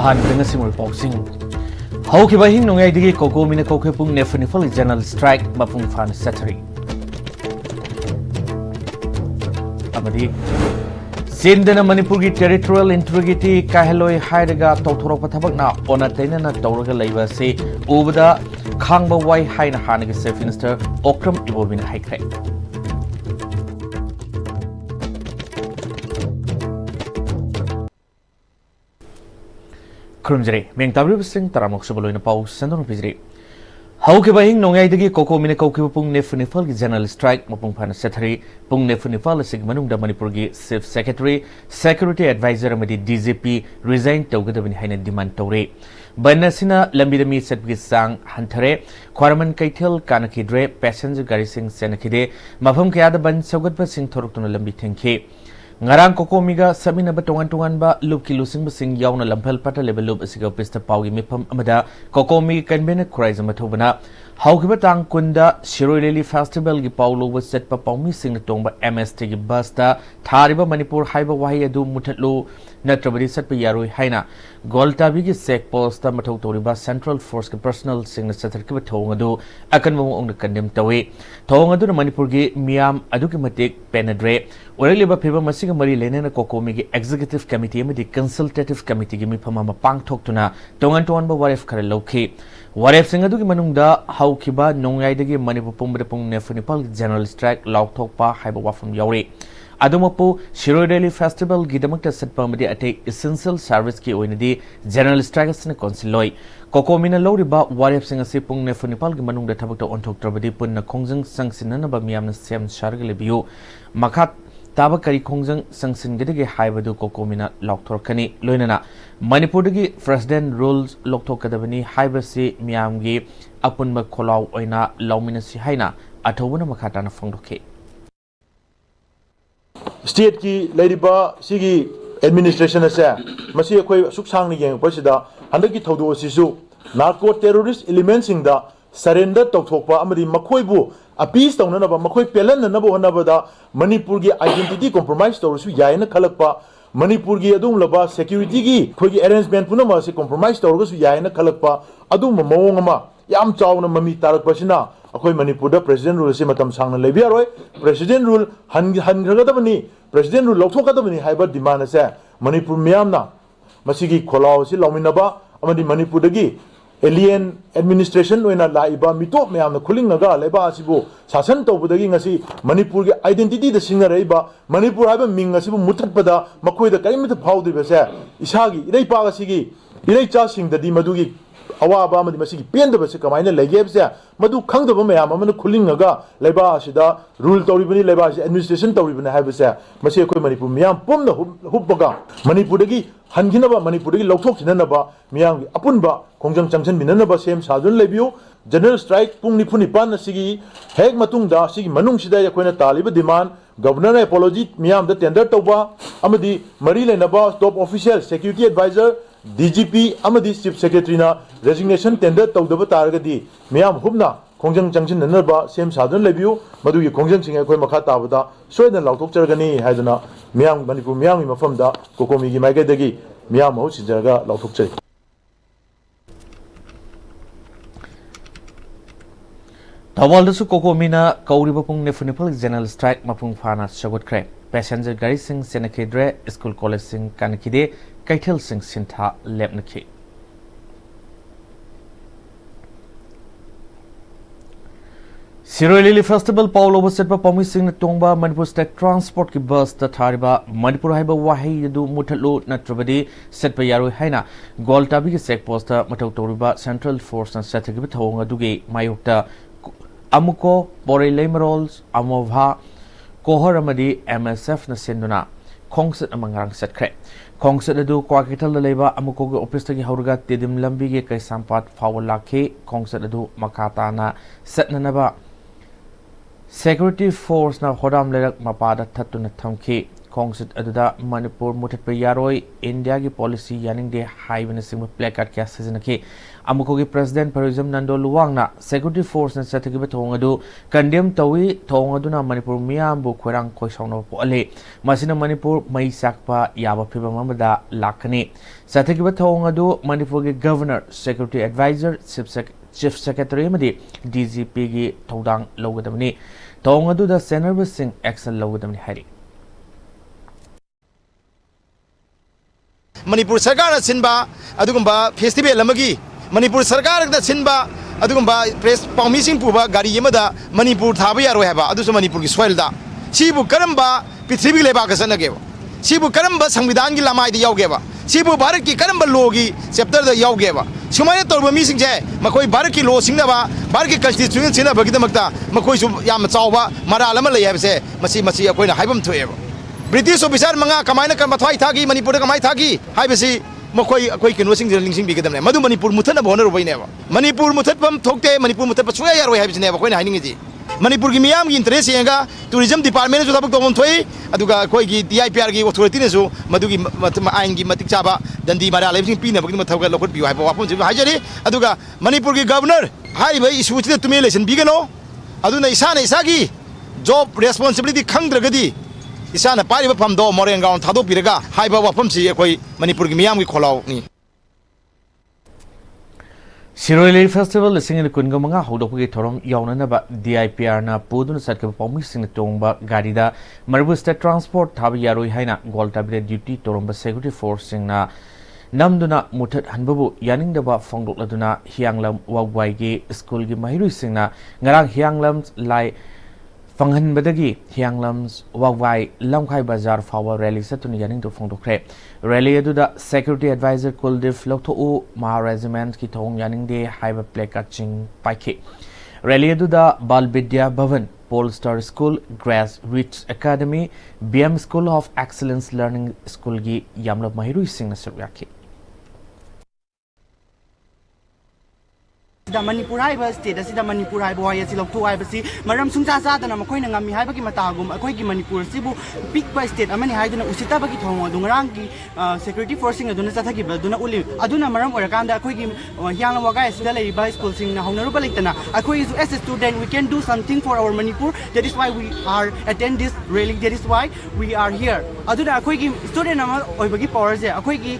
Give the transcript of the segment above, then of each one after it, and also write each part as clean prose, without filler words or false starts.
ahan dengan simul pausing. Hau ki bahing nongai digi COCOMI na kokhe pung nefanifal general strike mapung fan satari. Amadi Sindana Manipuri territorial integrity kaheloi hairaga tawthorok pathabak na onataina na tawraga laiba se ubada khangba wai haina hanaga Chief Minister Okram Ibobina haikre. Kurumjari meng tabri sing taramok subaloina pau sandon pijri. Hau ke bahing nongai dagi COCOMI na kokhe pung nefanifal gi general strike mapung fan satari pung nefanifal sig manung da Manipur gi Chief Secretary Security Advisor amadi DGP resign tawgadabani haina demand tawre. Banasina lambidami setgi sang hanthare khwarman kaithel kanakidre passenger gari sing senakide mafam kayada ban saugatba sing thoruktuna lambi thengke. Ngarang COCOMI ga saminaba tongan ba loop ki lusing basing yauna lamphal pata level loop asiga pista pawgi mifam amada COCOMI convener khuraizam thobana haugiba tang kunda Shiroi festival gi paulo wa set pa pawmi sing tongba MST gi bus ta thariba Manipur haiba wahi adu muthatlo natrabadi satpa yaroi haina goltabi gi sek post ta mathau toriba central force gi personal sing na sathar ki thong adu akan mo ong kandem tawe thong adu Manipur gi miam adu ki matik penadre oraliba pheba masig mari lene na COCOMI gi executive committee amadi consultative committee gi mifama mapang thoktuna tongan ba waref khare lokhi waref sing adu gi manungda haukiba nongai dagi Manipur pumbre pung nefanipal general strike laukthokpa haiba wafam yauri adumapu Shiroi festival gidamakta setpa amadi ate essential service ki oinadi general strike asna consiloi COCOMI na loriba waref sing asi pung nefanipal gi manungda thabakta onthoktrabadi punna khongjang sangsinana ba miyamna sem shargale biu makhat taba kari khongjang sangsingadagi haibadu COCOMI na laukthorkani loinana Manipur dagi president rules lokthokadabani haibasi miyamgi apunba kholaw oina lawminasi haina athobuna makhatana phangdokhe state ki ladiba sigi administration ase masi akhoi suksang ni yeng pasida handaki thodu asisu narco terrorist elements singda surrender tawthokpa amadi makhoi bu appease tawna ba makhoi pelan na bo na ba da Manipur gi identity compromise tawrusu yaina khalakpa Manipur gi adum laba security gi khogi arrangement puna ma se compromise tawrusu yaina khalakpa adum mawong ma yam chawna mami tarak pasina akhoi Manipur da president rule se matam sangna lebi aroi president rule han gadabani president rule lokthokadabani haiba demand ase Manipur miyamna masigi kholaw si lawminaba amadi Manipur dagi alien administration oina laiba mitop miyamna khulingaga leba asibu sasan tawbudagi ngasi Manipur gi identity da singaraiba Manipur haiba ming asibu muthatpada makhoi da karimita phawdriba se isagi irei pa asigi irei cha singdadi madugi awaba amadi masigi pendaba se kamaina legebse madu khangdaba mayam amana khulingaga leba asida rule tawribani leba asi administration tawribani haibase masi khoi Manipur miyam pomna hubbaga Manipur dagi hanginaba Manipur dagi lokthokhinanaba miyam apunba khongjang changchan binanaba sem sadun lebiu general strike pung nipuni pan asigi hek matungda sigi manung sida yakoina taliba demand governor apology miyam da tender tawba amadi mari lenaba top official security advisor DGP amadi chief secretary na resignation tender tawdaba taragadi miyam hubna khongjang changchin nanaba sem sadun lebiu madugi khongjang sing akhoi makha tabada soidan lautok chargani haidana miyam Manipur miyam mafamda COCOMI gi maigadagi miyam ho sinjaraga lautok chari Tawaldasu COCOMI na kauriba pung nefanipal general strike mapung phana sagotkre passenger gari sing senakidre school college sing kanakide kaithel sing sintha lepnakhi Shiroi festival paulo setpa pami sing tongba Manipur state transport ki bus ta thariba Manipur haiba wahi du muthatlo natrabadi setpa yaroi haina goltabi ki check post ta mathau toriba central force na sathagi thawng adugi mayokta amuko borelei marols amovha kohor amadi MSF na senduna khongset amangrang setkre khongset adu kwakital leba amuko ge office tagi haurga tedim lambi ge kaisampat fawlakhe khongset adu makata na setnanaba security force na hodam lerak mapada thatuna thamki Kongsit aduda Manipur mutatpa yaroi India gi policy yaningde haibana singma placard kya sizinaki amukogi president Parizam Nando Luwangna security force na satagiba thongadu condemn tawi thongaduna Manipur miyambu khorang koisongno pole masina Manipur mai sakpa yaba phibam amada lakani satagiba thongadu Manipur gi governor security advisor chief secretary amadi DGP gi thodang logadamni thongadu da senator sing action logadamni hari Manipur Sarkar Sinba, Adugumba Festival Lamagi, Manipur Sarkar Sinba, Adugumba Press Palmising Puba, Gari Yamada, Manipur Tabia Rohaba, Adusa Manipur Swelda, Sibu Karamba, Pitribi Lebakasanageva, Sibu Karamba, Samidangi Lamai the Yogeva, Sibu Baraki Karamba Logi, Scepter the Yogeva, Sumaya Torba missing Jay, Makoi Baraki Lo Singava, Baraki Constitution Sina Bagidamata, Makoi Yamazawa, Maralama Layabse, Masi Aquina Hibam to ever. British officer mga kamay na kamathai thagi Manipur kamay thagi haibasi makoi akoi kinwasing lingsing bigadam ne madu Manipur muthat na boner robai neba Manipur muthat pam thokte Manipur muthat pa suya yaroi haibasi neba koi na hining ji Manipur gi miyam gi interest yenga tourism department ju thabak tobon thoi aduga koi gi DIPR gi authority ne su madu gi ain gi matik chaba dandi mara leibsing pina bagni mathawga lokot biu haiba wapon ji hajari aduga Manipur gi governor haiba issue chi tume election bigano aduna isa gi job responsibility khangdragadi Isana Pariba Pamdo, Morenga, Tado Piraga, Haiba Wapumsi, Manipur Miami Kolau. Shiroi Festival singing the Kungamanga, Hodoki Torom, Yaunanaba, DIPR na Pudun Satka Pomising Tomba, Garida, Maribu State Transport, Tabi Yaroi Haina, Goltabre Duty, Toromba Security Forcing na Namduna Mutat Hanbabu, Yaning the Bap Fongdok Laduna, Hyanglam, Wagwaigi, School Gi Mahiru Singna, Ngarang Hyanglams, Lai. Fanghan badagi Hyanglams Wawai Lamkai Bazar Fawa Rally Satun Yaning to Fongdokre. Rally Aduda Security Advisor Kuldev Lokto Ma Regiment Ki Tong Yaning de Haiba Plekaching Paike. Rally Aduda Balbidya Bhavan, Polestar School, Grassroots Academy, BM School of Excellence Learning School Gi Yamla Mahiru Singh Nasaryaki. The Manipur state, the Manipur boy, as you to Ibasi, Maram Sunsa, and I'm going to Mihaki Matagum, a Koiki Manipur, Sibu, picked by state, a many hidden Usitabaki Tomo, Dungarangi, security forcing a Dunasataki, Duna Uli, Aduna Maram or Kanda, Koiki, Yana Waga, Stella, by school sing Honorable Litana. A Koi is as a student, we can do something for our Manipur. That is why we are attend this rally, that is why we are here. Aduna Koiki student or Bagi powers, a Koiki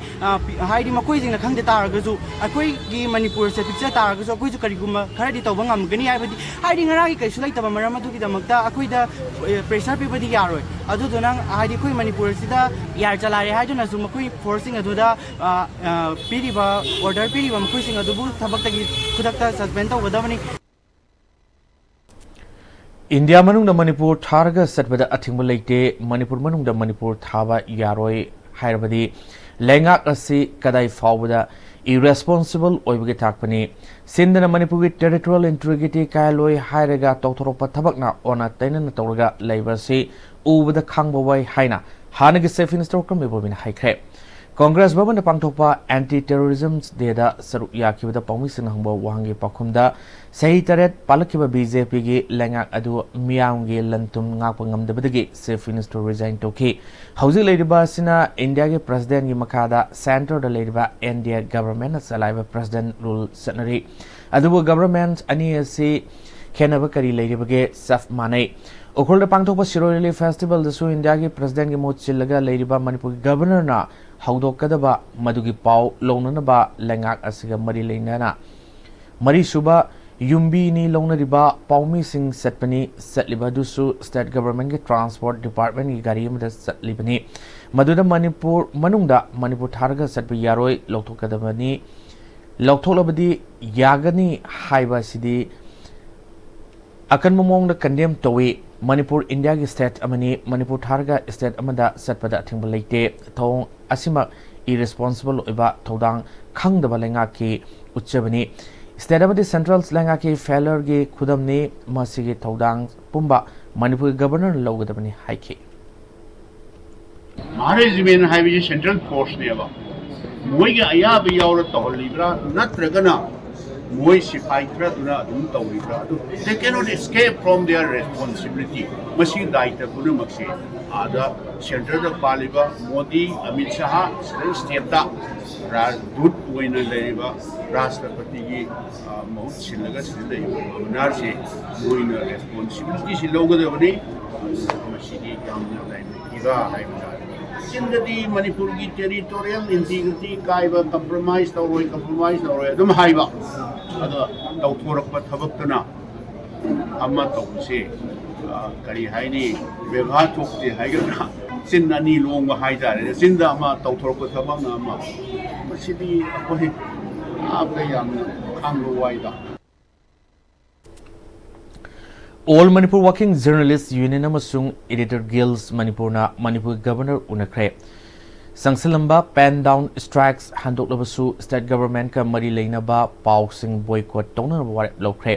hiding Makois in the Kandita, a Koiki Manipur, Sepita, Kuju Kariguma, Karadi Tobangam, Gani, hiding a Raki, Shalita Maramatu, the Magda, Akuida, pressure people the Yaro. Adudunang, Hidikui Manipur Sida, Yarjalari, Hiduna Zumakui, forcing a Duda, Piriba, order Piriba, pushing a Dubu, Tabaki, Kudaka, Suspento, Wadamani. India Manung the Manipur Targa set with the Atimulate, Manipur Manung the Manipur Tava Yaroi, Hyrbadi, Lenga Asi, Kadai Fawada. Irresponsible Oibagi Takpani, Sindana Manipuri territorial integrity Kailoi Hairaga Totoropa Tabakna Ona Tainan Toraga Laboursi over the Kangbawai Haina, Hanagi Safe in Stockholm Bobin High Crep. Congress Baban the Pangtopa anti-terrorism data Saruyaki with the Pomisin Humbo Wangi Pakumda, Saitaret Palakiba BJP Langak Adu Miangi Lantum Napangam the Bedagi, Safe Minister resign Toki. Housing Lady Basina, India President Yimakada, Center the Lady India government as alive President Rule Senary. Adu government Aniasi Kenabakari Lady Bage Saf Mane. Okul the Pangtopa Shiroi Festival, the Su India President Mochilaga Lady Manipur Governor na. Haudokadaba Madugi Pau Lonanaba Langak Asiga Mari Lainana Mari Suba Yumbi ni Lonariba Paumi Singh Setpani Setlibadusu State Government Transport Department Garim Setlibani Maduda Manipur Manunda Manipur Targa Setpi Yaroi Lotokadabani Lotolabadi Yagani Haiba Sidi Akan Momong the condemned Towi Manipur India State Amani Manipur Targa State Amada Setpada Timbalate Tong Asima irresponsible Iba Todang Kang the Balangaki Uchabani State of the Central Slangaki Failure Gi Kudamni Masigi Todang Pumba Manipur Governor Logadabani Haiki Management Highway Central Force never. Moiga Ayabi Yaura Tolibra, not Regana, moi sifai khra duna adum tawri khra adu they cannot escape from their responsibility masi daita puna maksi ada center da paliba modi amit shah state da dut oina leriba rashtrapati gi mahut silaga sidai amnar se moina responsibility si logadabani masi di kamna lai ira haibda Sindadi Manipur ki territorial integrity kaiba compromise tawroi adum haiba ada tawthorak pa thabak tana amma tawse kari haini bega thokte haigana sin ani long haidare sinda ama tawthorak pa thabak na ama masidi akoi ape yam khanglo waida All Manipur Working Journalists Union amasung Editor Guilds Manipurna Manipur Governor unakre Sangsilamba pen down strikes handoknabasu state government ka mari leinaba pausing boycott tongna warep lokre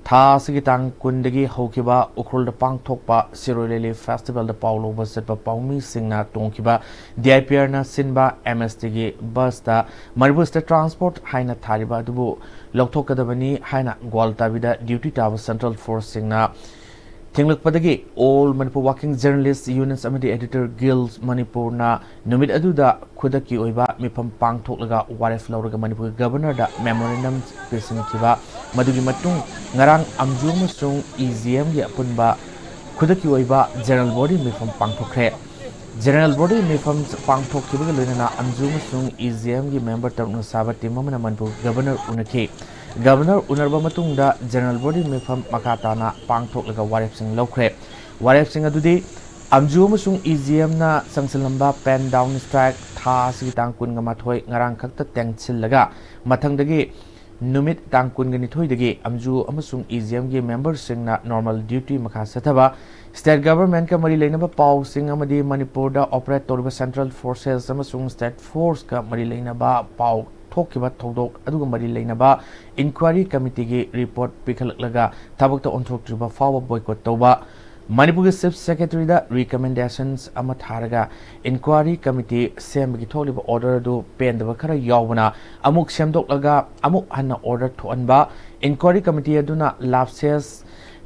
tha sigitang kundagi hokiba ukrul da pangthokpa Sirolele Festival da pauloba setpa paumi singna tongkiba DIPR na sinba MST gi bus da Manipur State Transport haina thariba dubu lokthokadabani haina gwaltabida duty taba Central Force singna Tinglakpadagi all Manipur Working Journalists Unions amadi Editor Guilds Manipur na numit aduda khudaki oiba mifam pangthoklaga waref lauraga Manipur Governor da memorandum presentkiba madugi matung ngarang amju amasung EGM gi apunba khudaki oiba general body mifam pangthokre general body mifam pangthokkiba loinana amju amasung EGM gi member taruna saba team amana Manipur Governor unake Governor unarba matungda general body mifam makatana pangthoklaga warep sing lokre warep sing adudi amju amasung EGM na sangsilamba pen down strike tha sigitang kun ngamathoi ngarang khakta tengchillaga mathangdagi numit tangkun gani thoidagi amju amasung EGM gi member singna normal duty makha sathaba state government ka mari leinaba paw sing amadi Manipur da operate toriba central forces amasung state force ka mari leinaba paw thokkiba thodok aduga mari leinaba inquiry committee gi report pikhalaklaga thabakta onthoktriba fawa boycott toba Manipur Chief Secretary da recommendations ama tharaga inquiry committee semgi tholiba order do pendaba khara yawbana amuk semdoklaga amuk hanna order thoanba inquiry committee aduna lapses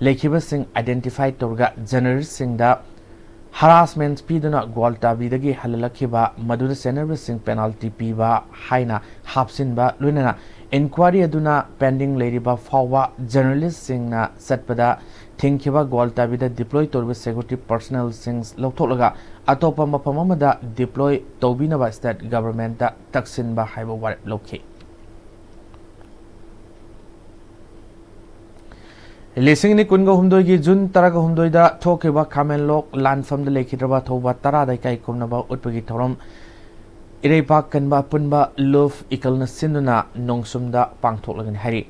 lekhiba sing identify torga journalist sing da harassment piduna gwaltabi dagi halalakhiba maduda senator sing penalty piba haina hapsinba lunana inquiry aduna pending leriba fawa journalist sing na satpada thingkiba gwaltabi da deploy torba security personnel sings loktolaga atopa mapamamada deploy tobinaba state government da taksinba haiba warep lokhi Lising ni kunga humdoi gi June taraga humdoi da thokiba Kamenlok landfam da lekhidraba thoba tara dai kai kumnaba utpagi thorom ireipa kanba punba love ikalna sinuna nongsumda pangthoklagan hari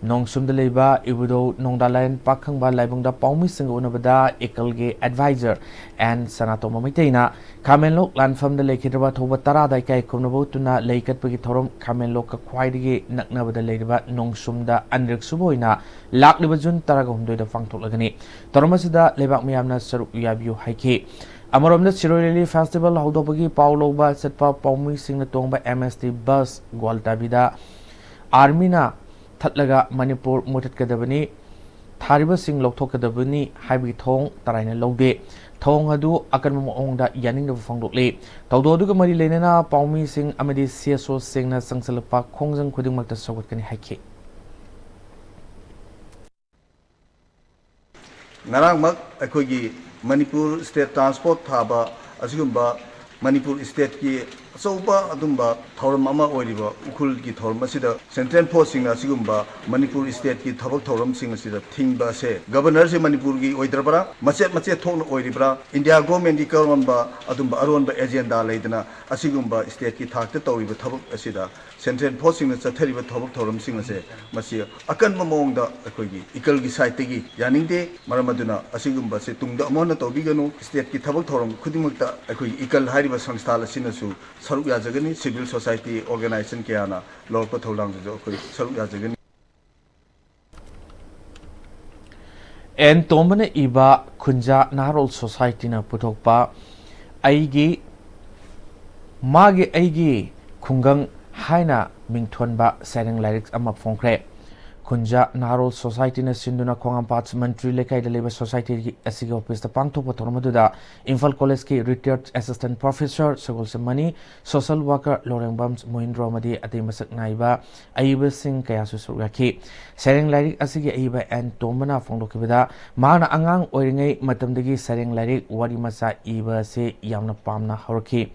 nongsumda leiba ibudo nongdalan pakhangba laibungda paumi sing unabada ikalge advisor and sanato mamiteina Kamenlok landfam da lekhidraba thoba tara dai kai kumnaba tuna leikatpagi thorom Kamenlok ka khwaidigi naknabada leiba nongsumda anrik suboina lakliba June taraga humdoi da pangthoklagani toromasida lebak miyamna saruk yabiu haiki Amoromda Sirolele Festival haudopagi pauloba setpa paumi singna tongba MST bus gwaltabida armina thatlaga Manipur mutatgadabani thariba sing lokthokadabani haibi thong taraina logde thong adu akanma maongda yaning da fangdokle tawdo duga mari lenana paumi sing amadi CSO singna sangsalpa khongjang khudingmakta sawatkani haiki ngarang mak akogi Manipur State Transport Thaba asigumba Manipur State ki soba adumba thoram ama oiriba ukul ki thoram asida Central Force sing asigumba Manipur State ki thabak thoram sing asida thingba se Governor se Manipur ki oidrabara mache thong oiribra India government ki karamba adumba aronba agenda leidana asigumba state ki thakta tawriba thabak asida Central Force sing chathariba thabak thoram sing ase masi akan mamongda akogi ikal gi site gi yaningde maramaduna asigumba se tungda amona tawbiganu state ki thabak thoram khudimukta akogi ikal hariba samsthala sinasu saruk yajagani civil society organization kayana lorpa tholang jo akogi saruk yajagani En tomana iba kunja narol society na putokpa aigi magi aigi kungang haina mingthonba sereng lyrics ama phongkre Kunja Narol Society na Sinduna Khongampat Mantri Lekai Deliver Society Asigi Office the Pangto Potomaduda Infal College ki Retired Assistant Professor Sagol Semani Social Worker Loreng Bams Mohindro Madi Ati Masak Naiba Aiba Singh Kayasu Suraki Sereng Larik Asigi Aiba and Tomana Fongdokibida Mana Angang Oringai Matamdagi Sereng Larik Wadi Masa Iba Se Yamna Pamna Horaki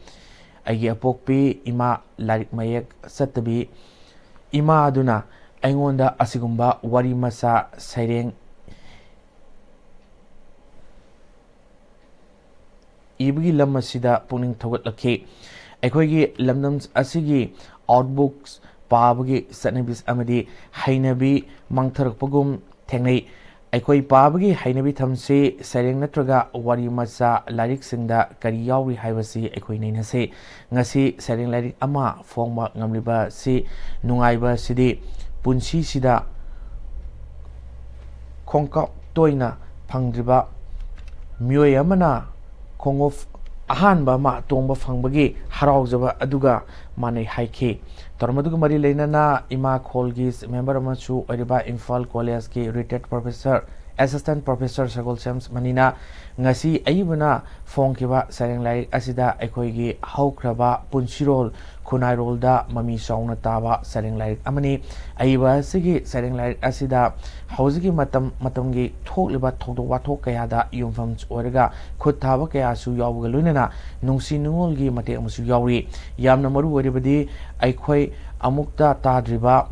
Agi Apokpi Ima Larik Mayak Satabi Ima Aduna Aingonda Asigumba Wari Masa Saireng Ibigi Lam Masida Puning Togat Lake Ekoigi Lamnams Asigi Outbooks Pabagi Sanabis Amadi Hainabi Mangtar Pogum Tengnei Ekoi Pabagi Hainabi Tamse Saireng Natraga Wari Masa Larik Singda Kariyawi Haivasi Ekoi Nainase Ngasi Saireng Larik Ama Fongma Ngamliba Si Nungaiba Sidi Punsi Sida Kongkap Toina Pangdriba Myoyamana Kongof Ahanba Ma Tomba Fangbagi Harauzaba Aduga Mane Haike Tormaduga Mari Lenana Ima Kolgis Member Machu Oriba Infal College ki Retired Professor Assistant Professor Sagol Sams Manina Ngasi Aibuna Fongkiba Sereng Larik Asida Ekoigi Haukraba Punchirol Kunai Rolda Mami Sauna Taba Sereng Larik Amani Aiba Sigi Sereng Larik Asida Hausigi Matamgi Tokliba Tokdo Watok Kayada Yumfams Orega Kutaba Kayasu Yawgalunana Nungsi Nungolgi Mate Amusu Yawi Yamna Maru Oribadi Aikoi Amukta Tadriba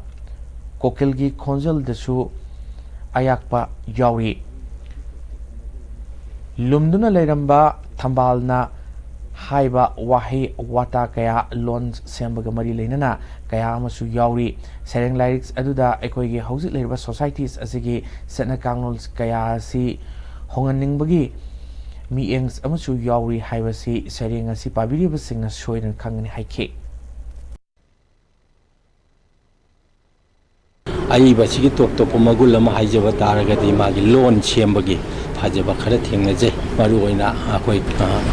Kokilgi Konzel Desu Ayakpa Yawi Lumduna Leramba Tambalna Haiba Wahi Wata Kaya Lons Sembaga Mari Lenana Kaya Amasu Yawi Sereng Lyrics Aduda Ekoigi Housit Lerba Societies Asigi Setna Kangols Kaya Si Honganing Bagi Miengs Amasu Yawi Haibasi Sereng Asi Pabiri Basing Soidan Kangani Haike Aiba sigi top top magul ama haijaba taragadi magi loan chembagi phajaba khara thengnaje maru oina akoi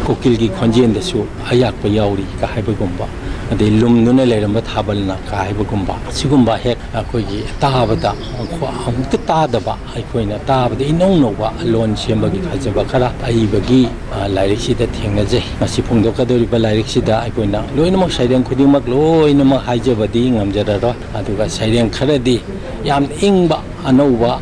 kokilgi khonjen desu ayakpa yauri ka haibagumba ade lumnuna leramba thabalna ka haibagumba sigumba hek akoigi tahabada amukta tadaba aikoina tabada inongnoba loan chembagi phajaba khara aibagi lairik sida thengnaje masi phungdokadoriba lairik sida aikoina loinamak saireng khudingmak loinamak haijabadi ngamjararo aduga saireng kharadi yam ingba anauba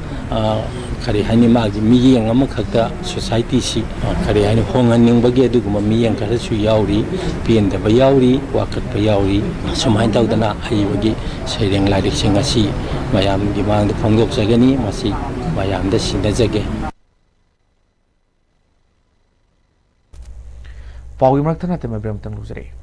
kari hani magi miyeng amakakta society si kari hani honganing bagi aduguma miyeng karasu yauri piendaba yauri wakatpa yauri sumain tawdana aibagi saireng lairik sing asi mayam gi mangda phongdok jagani masi mayam da sinajage Pawi Martana Tema Brampton Luzere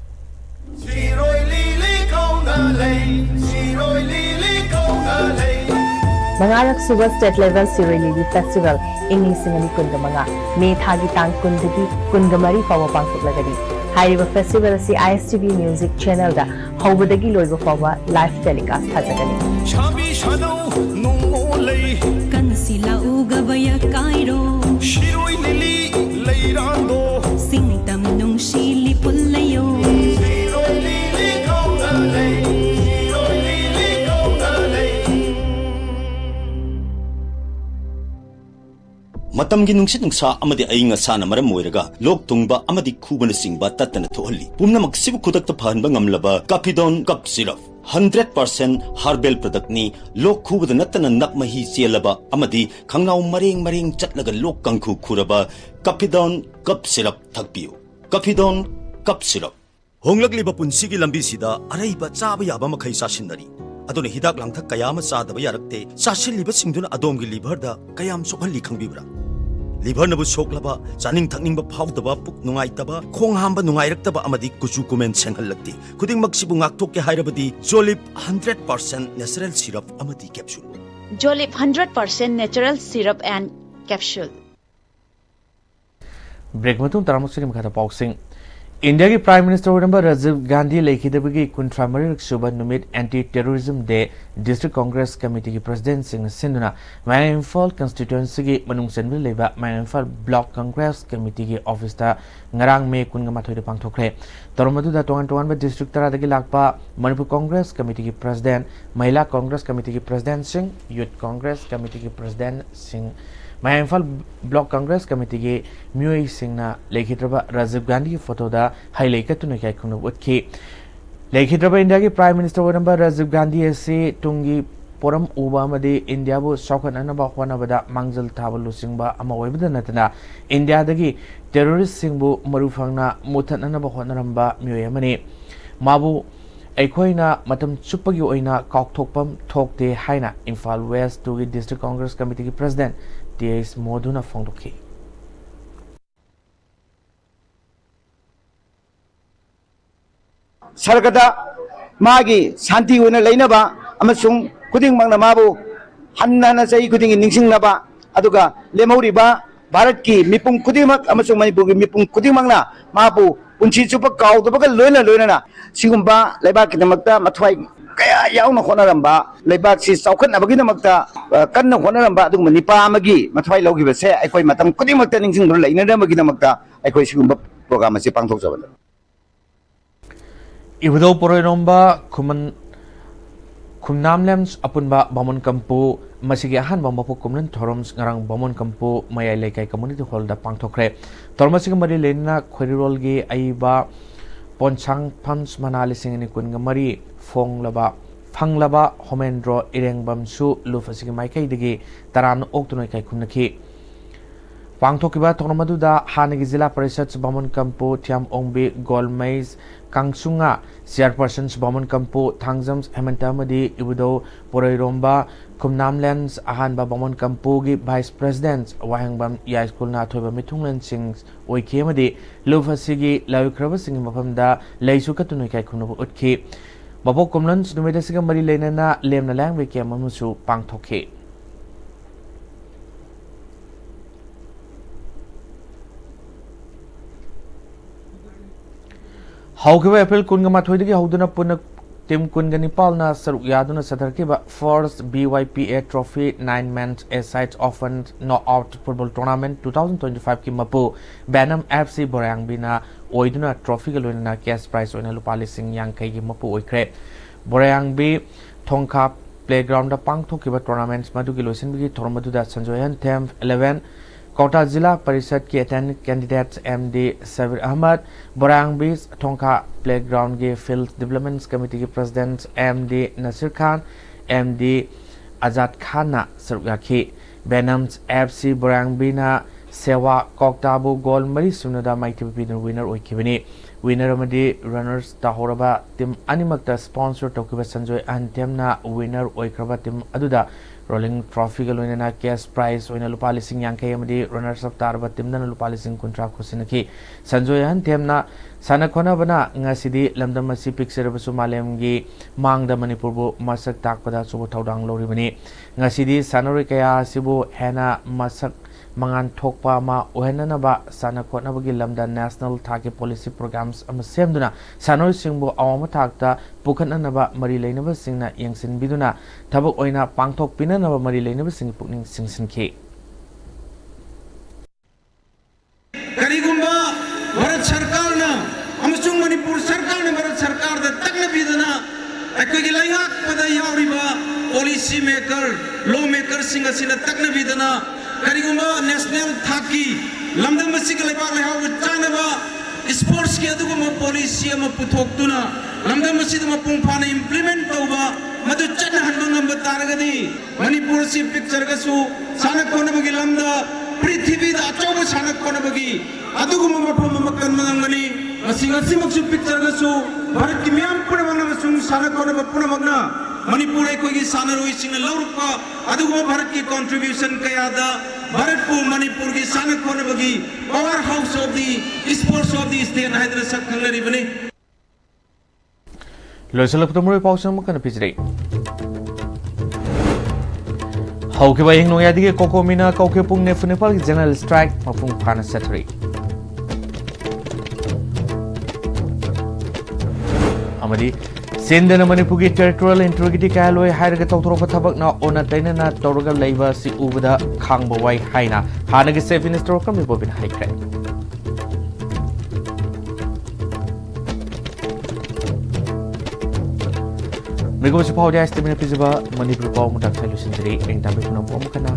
Mangarak Suba State Level Sirili Festival Ini Singani Kungamanga May Thagi Tang Kundagi Kungamari Fawa Pangkuk Lagadi Hariba Festival si ISTV Music Channel da Hobadagi Loiba Fawa live telecast Hazagani Chabi Shano no lay Kansila Ugabaya Cairo Shiroi Lili Leirando Singtam nung Shili Pulayo Shiroi Lili Kaunalay Shiroi Lili Kaunalay Matamgi nungsit nungsa amadi ayinga sana maram moiraga lok tungba amadi kubana singba tatana thohali pumna maksibu kudakta phanba ngamlaba Capidon cup syrup 100% herbal product ni lok khubada natana nakmahi chelaba amadi khangnau mareng chatlaga lok kangkhu khuraba Capidon cup syrup thakpiu Capidon cup syrup honglakliba punsigi lambisida araiba chaba yaba makhai sasinari adone hidak langthak kayama chadaba yarakte sasilliba singduna adomgi liver da kayam sokhalli khangbibra liver nabu soklaba chaning thakningba phawdaba puk nungaitaba khong hamba nungairaktaba amadi kuchu kumen senghallakti khuding maksibu ngakthok ke hairabadi Jolip 100% natural syrup amadi capsule Jolip 100% natural syrup and capsule Break Matung Taramusiri Makata Pausing India की prime minister होरंबा राजीव गांधी लेखिदबगी कुंट्रामरिक सुबह नुमित anti terrorism day district Congress committee की president Singh सिंधुना माय Imphal constituency की मनुंगचनबी लेबा माय इंफॉल ब्लॉक कांग्रेस कमिटी की ऑफिस ता ngarang मे कुनगमाथोय पांगथोखरे तरमदुदा तोंगान तोंगान डिस्ट्रिक्ट तरादगी लाकपा मणिपुर कांग्रेस कमिटी की प्रेसिडेंट महिला कांग्रेस कमिटी की president Singh youth Congress committee की प्रेसिडेंट सिंह माय इंफॉल ब्लॉक कांग्रेस कमिटी के म्यूई सिंहना लेखिद्रबा राजीव गांधी की फोटोदा हाईलाइट कतुन कायखुनु उतखी लेखिद्रबा इंडिया की प्राइम मिनिस्टर होरंबा राजीव गांधी से तुंगी पोरम उबा अमदी इंडिया बु सौखननबा होनबदा मांगजल थाबा लुसिंगबा अमा ओइबदा नतना इंडिया दगी टेररिस्ट सिंगबु मरुफंगना मुथननबा होनरंबा म्यूई अमनी माबु अखोइना मतम चुप्पगी ओइना काउथोकपम थोकते हाइना इम्फाल वेस्ट टुगी डिस्ट्रिक्ट कांग्रेस कमिटी की प्रेसिडेंट टीएस मोदुना फोंदोखी सरकदा मागी शांति होना लेनबा अमसुंग खुदिंग मंगना माबू हन्ना सही खुदिंग निंगसिंगनबा अदुगा लेमौरिबा भारत की मिपुंग खुदिमक अमसुंग मणिपुर की मिपुंग खुदिंग मंगना माबू पुंची चुप काउदबगा लोयना लोयना सिगुंबा लेबा किदमक्ता मथवाई कया याउना होनरंबा लेबाक सि चौखनबगिदमक्ता कन्न होनरंबा अदुगुम निपा अमगी मथवाई लौगिबसे अखोय मतम खुदिमक्ता निंगसिंग लेनरमगिदमक्ता अखोय सिगुंबा प्रोग्राम असे पांगथोकजबन इबुदो पोरोइरोंबा खुमनामलेम्स अपुनबा बामन कंपो मसिगे अहानबा मपो कुमलन थोरम्स ngarang बामन कंपो मयाई लेकाई कम्युनिटी हॉल दा पांगथोखरे तोरमसिग मरि लेना खोरिरोलगे आइबा पोंचांग फंस मनालिसिंग नि कुनगा मरि फंगलबा होमेंड्रो इरेंगबमसु लुफसिग माइकाइदगी तरान ओक्तुनोय काई खुनखी पांगथोकिबा तोरमदुदा हानगी जिला परिषद बामन कंपो थियाम ओंबे गोलमेज कांगसुंगा चेयरपर्सन बामन कंपो थांगजम्स हेमंतामदी इबुदो पोरोइरोंबा खुमनामलेंस अहानबा बामन कंपो की वाइस प्रेसिडेंट वाहंगबम या स्कूल ना थोइबा मिथुंगलन सिंह ओइखेमदी लुफसिगी लायुख्रबसिंग मफमदा लैसुकतुनोय काई खुनबो उतखी बबो कुमलन नुमेदसिग मरि लेनना लेमना लैंग्वे के ममुसु पांगथोखे हौखिबा एप्रिल कुनगमाथोइदगी हौदुना पुनक टीम कुनगनिपालना सरुक यादुना सदरकिबा first BYPA trophy 9 men's a sides open knockout football tournament 2025 की मपु बैनम FC बोरायांगबिना ओइदुना ट्रॉफी के लोइना कैश प्राइस ओइना लुपा लिसिंग यांखै की मपु ओइख्रे बोरायांगबी थोंखा प्लेग्राउंड दा पांगथोकिबा टूर्नामेंट्स मदुगी लोइसिनबिगी थोरमदुदा संजोयन थेम 11 कोटा जिला परिषद के attendant candidates MD Sabir Ahmad Borayangbi Thongkha playground के फील्ड डेवलपमेंट कमेटी के president MD Nasir Khan MD Azad Khan सरुयाखी बैनम्स FC बोरायांगबीना सेवा कोक्ताबु गोल मरी सुनदा माइथिबी विनर ओइखिबनी विनर अमदी रनर्स ताहोरबा टीम अनिमक्ता स्पॉन्सर तोकिबा संजोय अंतेमना विनर ओइख्रबा टीम अदुदा रोलिंग ट्रॉफी लोइना कैश प्राइस ओइना लुपा लिसिंग यांखै अमदी रनर्स अप तारबा टीमना लुपा लिसिंग कुंट्रा खुसिनखी संजोय अंतेमना साना खोनाबना ngасidi lamdam asi picture मालेमगी मांगदा मणिपुरबु मसक ताकपदा सुबो थौदांग लोरिबनी ngасidi sanori kaya sibu hena masak mangan thokpa ma ohenanaba sana khotnabagi lamda national thake policy programs am semduna sanoi singbu awama thakta pukhananaba mari leinaba singna yengsin biduna thabak oina pangthok pinanaba mari leinaba sing pukning singsinki करीगुंबा Bharat सरकार ना अमसुंग मणिपुर सरकार ने भारत सरकार दा तकना बिदना अकोगी लाइंगाक पदा यावरिबा policy maker law maker सिंग असिना तकना बिदना करीगुंबा national थाकी लमदम मसिक लेबा लेहाव चानबा स्पोर्ट्स के अदुगुंबा पॉलिसी अम पुथोक्तुना लमदम मसिद मपुंग फाना इंप्लीमेंट तौबा मदु चन हनबा ngamba taragadi मणिपुर सि पिक्चर गसु साना कोनबगी लमदा पृथ्वी दा अचौब साना कोनबगी अदुगुंबा मफम मकन मंगनी मसिगसि मक्सु पिक्चर गसु भारत की म्याम पुनमंगना मसुंग साना कोनबा पुनमंगना मणिपुर एकोगी साना रोइसिंग लौरुपा अदुगुंबा भारत की कंट्रीब्यूशन कयादा भारत को मणिपुर की साना कोनबगी power house of the sports of the state हाइदर सकंगरी बने लोइसलपतमुरै पाउसम कन पिजरे हौखिबा हिंग नोयादिगे कोकोमिना कौके पुंग नेफुनेपाल जनरल स्ट्राइक मपुंग फाना सेटरी amadi sendana Manipuri territorial integrity kaloi hairaga tawthorpa thabakna ona tainana tawraga leiba si ubada khangba wai haina hanagi safe minister okami bobin haikre Mrigo si pawdi ISTV na piziba Manipuri paw mudak thailu sinjiri eng tabi punam po mukana